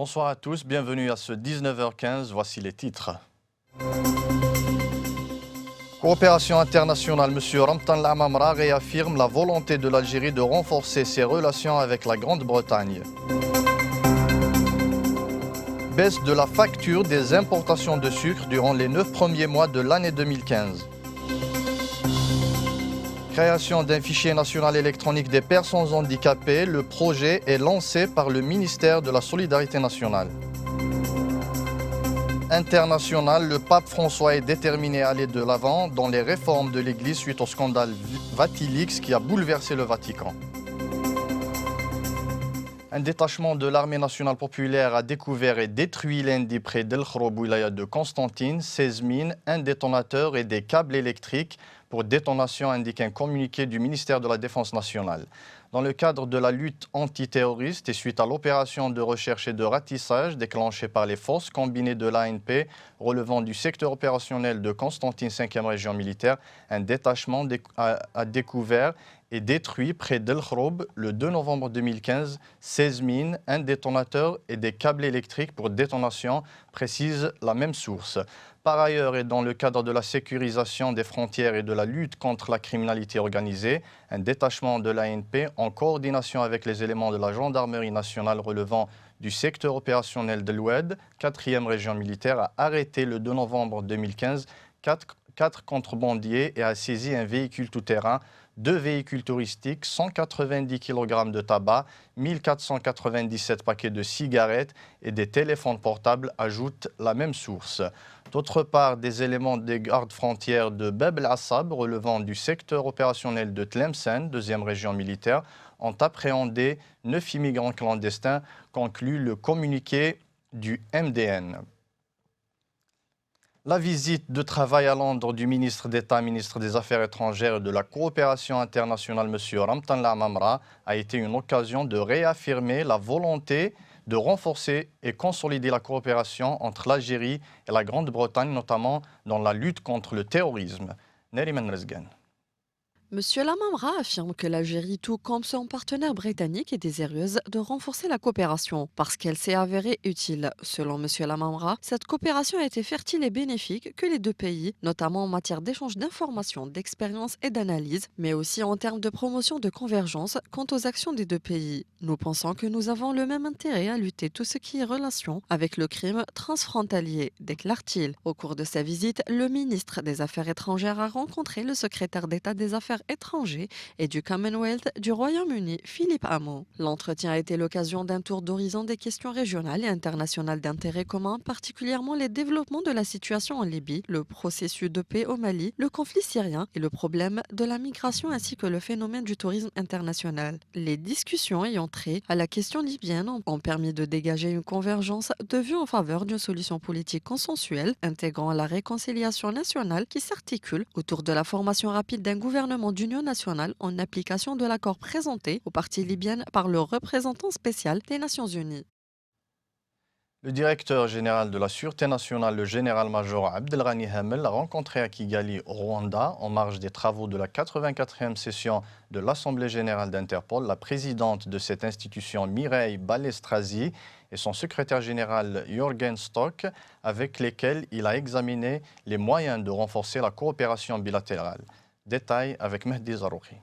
Bonsoir à tous, bienvenue à ce 19h15, voici les titres. Coopération internationale, M. Ramtan Lamamra réaffirme la volonté de l'Algérie de renforcer ses relations avec la Grande-Bretagne. Baisse de la facture des importations de sucre durant les 9 premiers mois de l'année 2015. Création d'un fichier national électronique des personnes handicapées, le projet est lancé par le ministère de la Solidarité nationale. International, le pape François est déterminé à aller de l'avant dans les réformes de l'Église suite au scandale Vatilix qui a bouleversé le Vatican. Un détachement de l'armée nationale populaire a découvert et détruit lundi près d'El Khroub, wilaya de Constantine, 16 mines, un détonateur et des câbles électriques pour détonation, indique un communiqué du ministère de la Défense nationale. Dans le cadre de la lutte antiterroriste et suite à l'opération de recherche et de ratissage déclenchée par les forces combinées de l'ANP relevant du secteur opérationnel de Constantine, 5e région militaire, un détachement a découvert et détruit près d'El Khroub le 2 novembre 2015 16 mines, un détonateur et des câbles électriques pour détonation, précise la même source. Par ailleurs, et dans le cadre de la sécurisation des frontières et de la lutte contre la criminalité organisée, un détachement de l'ANP, en coordination avec les éléments de la gendarmerie nationale relevant du secteur opérationnel de l'Oued, 4e région militaire, a arrêté le 2 novembre 2015 quatre contrebandiers et a saisi un véhicule tout-terrain, 2 véhicules touristiques, 190 kg de tabac, 1497 paquets de cigarettes et des téléphones portables, ajoute la même source. D'autre part, des éléments des gardes frontières de Bab el-Assab relevant du secteur opérationnel de Tlemcen, 2e région militaire, ont appréhendé 9 immigrants clandestins, conclut le communiqué du MDN. La visite de travail à Londres du ministre d'État, ministre des Affaires étrangères et de la coopération internationale, M. Ramtan Lamamra, a été une occasion de réaffirmer la volonté de renforcer et consolider la coopération entre l'Algérie et la Grande-Bretagne, notamment dans la lutte contre le terrorisme. Neriman Rezgan. Monsieur Lamamra affirme que l'Algérie, tout comme son partenaire britannique, est désireuse de renforcer la coopération parce qu'elle s'est avérée utile. Selon Monsieur Lamamra, cette coopération a été fertile et bénéfique que les deux pays, notamment en matière d'échange d'informations, d'expériences et d'analyse, mais aussi en termes de promotion de convergence quant aux actions des deux pays. Nous pensons que nous avons le même intérêt à lutter tout ce qui est relation avec le crime transfrontalier, déclare-t-il. Au cours de sa visite, le ministre des Affaires étrangères a rencontré le secrétaire d'État des Affaires étrangers et du Commonwealth du Royaume-Uni, Philippe Hammond. L'entretien a été l'occasion d'un tour d'horizon des questions régionales et internationales d'intérêt commun, particulièrement les développements de la situation en Libye, le processus de paix au Mali, le conflit syrien et le problème de la migration ainsi que le phénomène du tourisme international. Les discussions ayant trait à la question libyenne ont permis de dégager une convergence de vues en faveur d'une solution politique consensuelle, intégrant la réconciliation nationale qui s'articule autour de la formation rapide d'un gouvernement d'union nationale en application de l'accord présenté aux parties libyennes par le représentant spécial des Nations Unies. Le directeur général de la Sûreté nationale, le général-major Abdelghani Hamel, a rencontré à Kigali, au Rwanda, en marge des travaux de la 84e session de l'Assemblée générale d'Interpol, la présidente de cette institution, Mireille Balestrazi, et son secrétaire général, Jürgen Stock, avec lesquels il a examiné les moyens de renforcer la coopération bilatérale. Détail avec Mehdi Zarouki.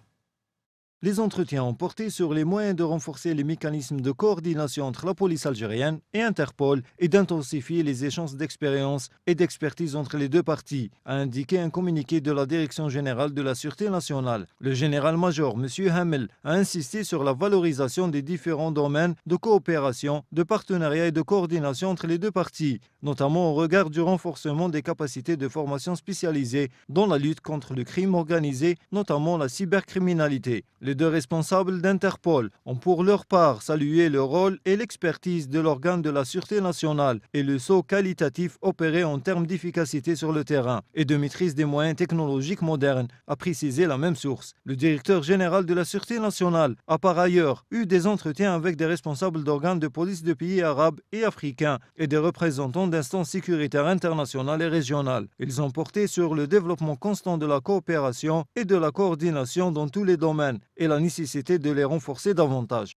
Les entretiens ont porté sur les moyens de renforcer les mécanismes de coordination entre la police algérienne et Interpol et d'intensifier les échanges d'expériences et d'expertise entre les deux parties, a indiqué un communiqué de la Direction générale de la Sûreté nationale. Le général-major M. Hamel a insisté sur la valorisation des différents domaines de coopération, de partenariat et de coordination entre les deux parties, notamment au regard du renforcement des capacités de formation spécialisées dans la lutte contre le crime organisé, notamment la cybercriminalité. Les deux responsables d'Interpol ont pour leur part salué le rôle et l'expertise de l'organe de la Sûreté nationale et le saut qualitatif opéré en termes d'efficacité sur le terrain et de maîtrise des moyens technologiques modernes, a précisé la même source. Le directeur général de la Sûreté nationale a par ailleurs eu des entretiens avec des responsables d'organes de police de pays arabes et africains et des représentants d'instances sécuritaires internationales et régionales. Ils ont porté sur le développement constant de la coopération et de la coordination dans tous les domaines et la nécessité de les renforcer davantage.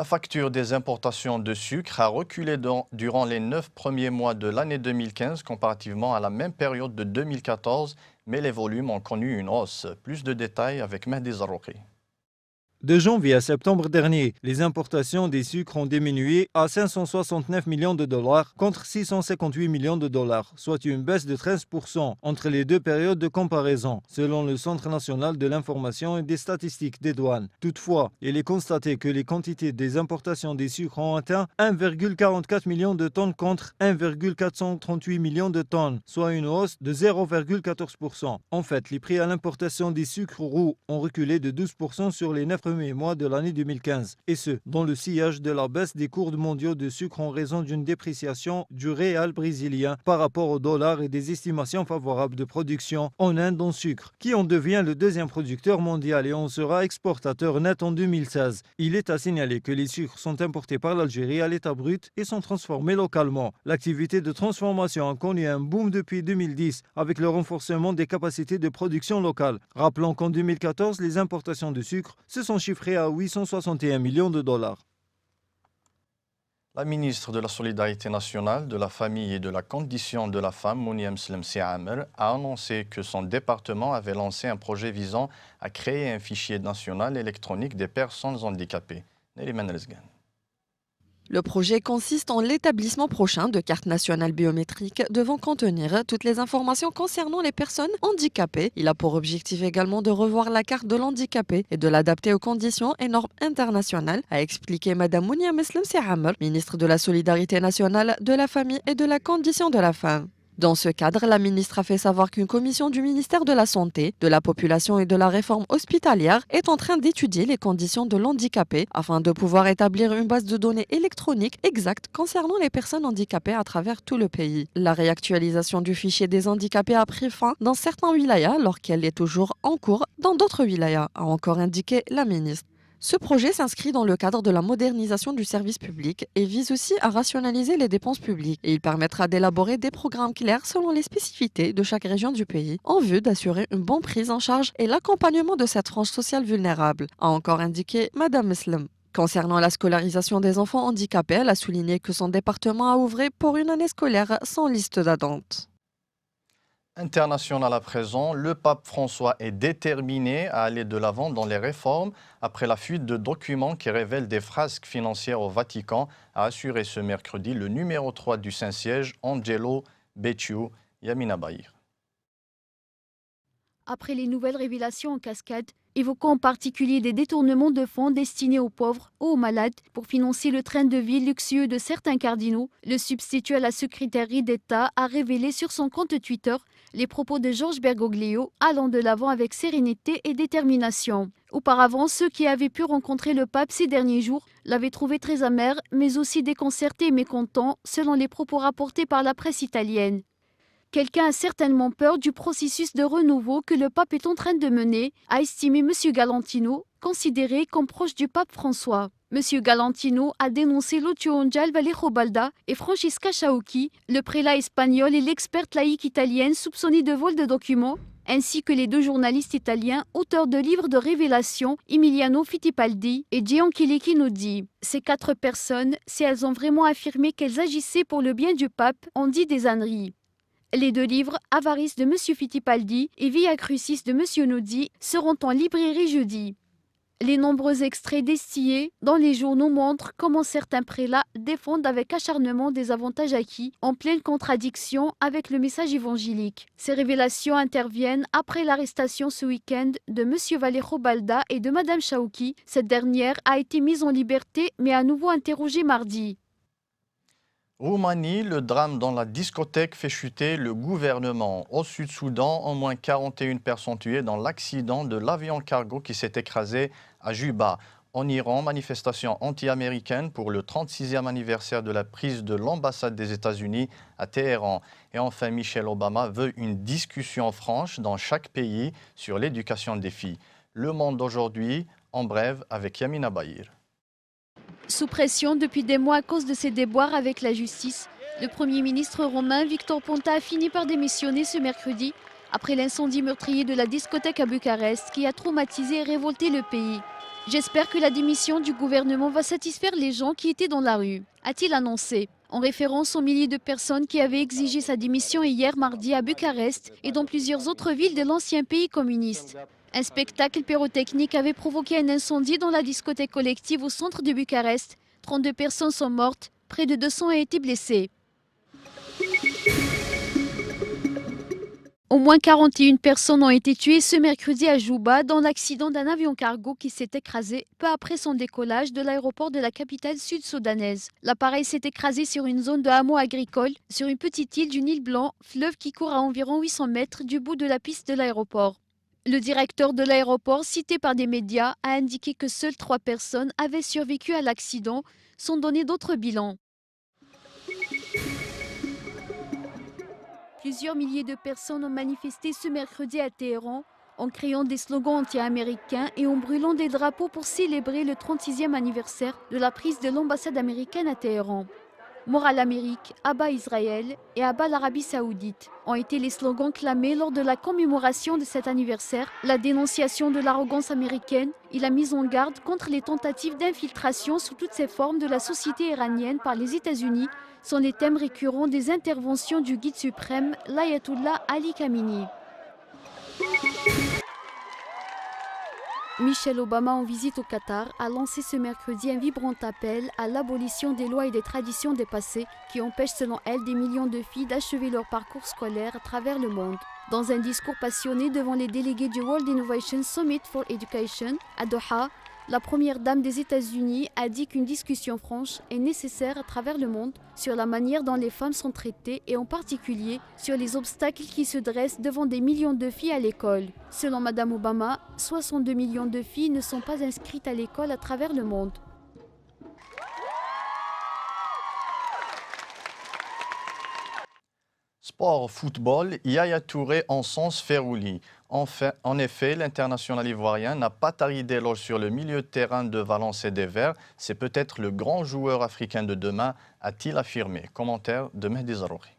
La facture des importations de sucre a reculé durant les 9 premiers mois de l'année 2015 comparativement à la même période de 2014, mais les volumes ont connu une hausse. Plus de détails avec Mehdi Zarrouki. De janvier à septembre dernier, les importations des sucres ont diminué à 569 millions de dollars contre 658 millions de dollars, soit une baisse de 13% entre les deux périodes de comparaison, selon le Centre national de l'information et des statistiques des douanes. Toutefois, il est constaté que les quantités des importations des sucres ont atteint 1,44 million de tonnes contre 1,438 millions de tonnes, soit une hausse de 0,14%. En fait, les prix à l'importation des sucres roux ont reculé de 12% sur les 9 premiers mois de l'année 2015, et ce, dans le sillage de la baisse des cours mondiaux de sucre en raison d'une dépréciation du réal brésilien par rapport au dollar et des estimations favorables de production en Inde en sucre, qui en devient le deuxième producteur mondial et en sera exportateur net en 2016. Il est à signaler que les sucres sont importés par l'Algérie à l'état brut et sont transformés localement. L'activité de transformation a connu un boom depuis 2010 avec le renforcement des capacités de production locale. Rappelons qu'en 2014, les importations de sucre se sont chiffré à 861 millions de dollars. La ministre de la Solidarité nationale, de la Famille et de la Condition de la femme, Mounia Mslem Siamer, a annoncé que son département avait lancé un projet visant à créer un fichier national électronique des personnes handicapées. Neriman Rezgan. Le projet consiste en l'établissement prochain de cartes nationales biométriques devant contenir toutes les informations concernant les personnes handicapées. Il a pour objectif également de revoir la carte de l'handicapé et de l'adapter aux conditions et normes internationales, a expliqué Mme Mounia Mslem Siamer, ministre de la Solidarité nationale, de la Famille et de la Condition de la femme. Dans ce cadre, la ministre a fait savoir qu'une commission du ministère de la Santé, de la Population et de la Réforme hospitalière est en train d'étudier les conditions de l'handicapé afin de pouvoir établir une base de données électronique exacte concernant les personnes handicapées à travers tout le pays. La réactualisation du fichier des handicapés a pris fin dans certains wilayas alors qu'elle est toujours en cours dans d'autres wilayas, a encore indiqué la ministre. Ce projet s'inscrit dans le cadre de la modernisation du service public et vise aussi à rationaliser les dépenses publiques. Et il permettra d'élaborer des programmes clairs selon les spécificités de chaque région du pays en vue d'assurer une bonne prise en charge et l'accompagnement de cette frange sociale vulnérable, a encore indiqué Mme Mslem. Concernant la scolarisation des enfants handicapés, elle a souligné que son département a ouvré pour une année scolaire sans liste d'attente. International à présent, le pape François est déterminé à aller de l'avant dans les réformes après la fuite de documents qui révèlent des frasques financières au Vatican, a assuré ce mercredi le numéro 3 du Saint-Siège, Angelo Becciu. Yamina Bahir. Après les nouvelles révélations en cascade, évoquant en particulier des détournements de fonds destinés aux pauvres ou aux malades pour financer le train de vie luxueux de certains cardinaux, le substitut à la secrétaire d'État a révélé sur son compte Twitter les propos de Georges Bergoglio allant de l'avant avec sérénité et détermination. Auparavant, ceux qui avaient pu rencontrer le pape ces derniers jours l'avaient trouvé très amer, mais aussi déconcerté et mécontent, selon les propos rapportés par la presse italienne. Quelqu'un a certainement peur du processus de renouveau que le pape est en train de mener, a estimé M. Galantino, considéré comme proche du pape François. M. Galantino a dénoncé Lucio Vallejo Balda et Francisca Chauqui, le prélat espagnol et l'experte laïque italienne soupçonnée de vol de documents, ainsi que les deux journalistes italiens auteurs de livres de révélation, Emiliano Fittipaldi et Giancarlo Kinodi. Ces 4 personnes, si elles ont vraiment affirmé qu'elles agissaient pour le bien du pape, ont dit des âneries. Les 2 livres, Avarice de M. Fittipaldi et Via Crucis de M. Nodi, seront en librairie jeudi. Les nombreux extraits destillés dans les journaux montrent comment certains prélats défendent avec acharnement des avantages acquis, en pleine contradiction avec le message évangélique. Ces révélations interviennent après l'arrestation ce week-end de M. Vallejo Balda et de Mme Chauqui. Cette dernière a été mise en liberté mais à nouveau interrogée mardi. Roumanie, le drame dans la discothèque fait chuter le gouvernement. Au Sud-Soudan, au moins 41 personnes tuées dans l'accident de l'avion cargo qui s'est écrasé à Juba. En Iran, manifestation anti-américaine pour le 36e anniversaire de la prise de l'ambassade des États-Unis à Téhéran. Et enfin, Michelle Obama veut une discussion franche dans chaque pays sur l'éducation des filles. Le Monde aujourd'hui, en bref, avec Yamina Bahir. Sous pression depuis des mois à cause de ses déboires avec la justice, le Premier ministre romain Victor Ponta a fini par démissionner ce mercredi après l'incendie meurtrier de la discothèque à Bucarest qui a traumatisé et révolté le pays. J'espère que la démission du gouvernement va satisfaire les gens qui étaient dans la rue, a-t-il annoncé, en référence aux milliers de personnes qui avaient exigé sa démission hier mardi à Bucarest et dans plusieurs autres villes de l'ancien pays communiste. Un spectacle pyrotechnique avait provoqué un incendie dans la discothèque collective au centre de Bucarest. 32 personnes sont mortes, près de 200 ont été blessées. Au moins 41 personnes ont été tuées ce mercredi à Juba dans l'accident d'un avion cargo qui s'est écrasé peu après son décollage de l'aéroport de la capitale sud-soudanaise. L'appareil s'est écrasé sur une zone de hameau agricole, sur une petite île du Nil Blanc, fleuve qui court à environ 800 mètres du bout de la piste de l'aéroport. Le directeur de l'aéroport, cité par des médias, a indiqué que seules 3 personnes avaient survécu à l'accident, sans donner d'autres bilans. Plusieurs milliers de personnes ont manifesté ce mercredi à Téhéran en créant des slogans anti-américains et en brûlant des drapeaux pour célébrer le 36e anniversaire de la prise de l'ambassade américaine à Téhéran. Mort à l'Amérique, Abat Israël et Abat l'Arabie Saoudite ont été les slogans clamés lors de la commémoration de cet anniversaire. La dénonciation de l'arrogance américaine et la mise en garde contre les tentatives d'infiltration sous toutes ses formes de la société iranienne par les États-Unis sont les thèmes récurrents des interventions du guide suprême, l'Ayatollah Ali Khamenei. Michelle Obama, en visite au Qatar, a lancé ce mercredi un vibrant appel à l'abolition des lois et des traditions dépassées qui empêchent selon elle des millions de filles d'achever leur parcours scolaire à travers le monde. Dans un discours passionné devant les délégués du World Innovation Summit for Education à Doha, la première dame des États-Unis a dit qu'une discussion franche est nécessaire à travers le monde sur la manière dont les femmes sont traitées et en particulier sur les obstacles qui se dressent devant des millions de filles à l'école. Selon Madame Obama, 62 millions de filles ne sont pas inscrites à l'école à travers le monde. Sport, football, Yaya Touré encense Ferrouli. En effet, l'international ivoirien n'a pas tari d'éloge sur le milieu de terrain de Valence et des Verts. C'est peut-être le grand joueur africain de demain, a-t-il affirmé. Commentaire de Mehdi Zarouri.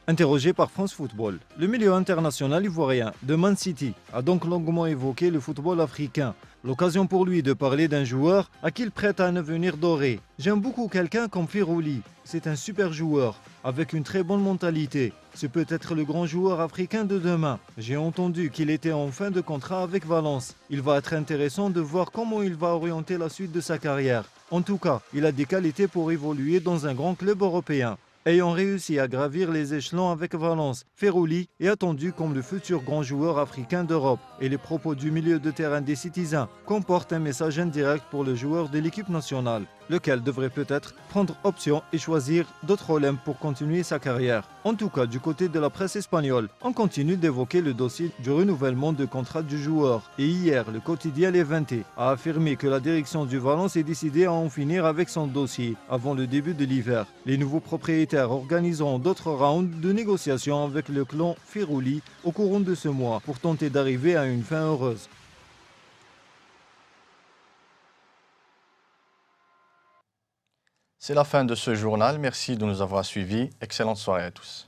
Interrogé par France Football, le milieu international ivoirien de Man City a donc longuement évoqué le football africain. L'occasion pour lui de parler d'un joueur à qui il prête un avenir doré. J'aime beaucoup quelqu'un comme Ferrouli. C'est un super joueur, avec une très bonne mentalité. C'est peut-être le grand joueur africain de demain. J'ai entendu qu'il était en fin de contrat avec Valence. Il va être intéressant de voir comment il va orienter la suite de sa carrière. En tout cas, il a des qualités pour évoluer dans un grand club européen. Ayant réussi à gravir les échelons avec Valence, Ferrouli est attendu comme le futur grand joueur africain d'Europe. Et les propos du milieu de terrain des Citizens comportent un message indirect pour le joueur de l'équipe nationale, lequel devrait peut-être prendre option et choisir d'autres Olymp pour continuer sa carrière. En tout cas, du côté de la presse espagnole, on continue d'évoquer le dossier du renouvellement de contrat du joueur. Et hier, le quotidien Levante a affirmé que la direction du Valence est décidée à en finir avec son dossier avant le début de l'hiver. Les nouveaux propriétaires organiseront d'autres rounds de négociations avec le clan Ferrouli au courant de ce mois pour tenter d'arriver à une fin heureuse. C'est la fin de ce journal. Merci de nous avoir suivis. Excellente soirée à tous.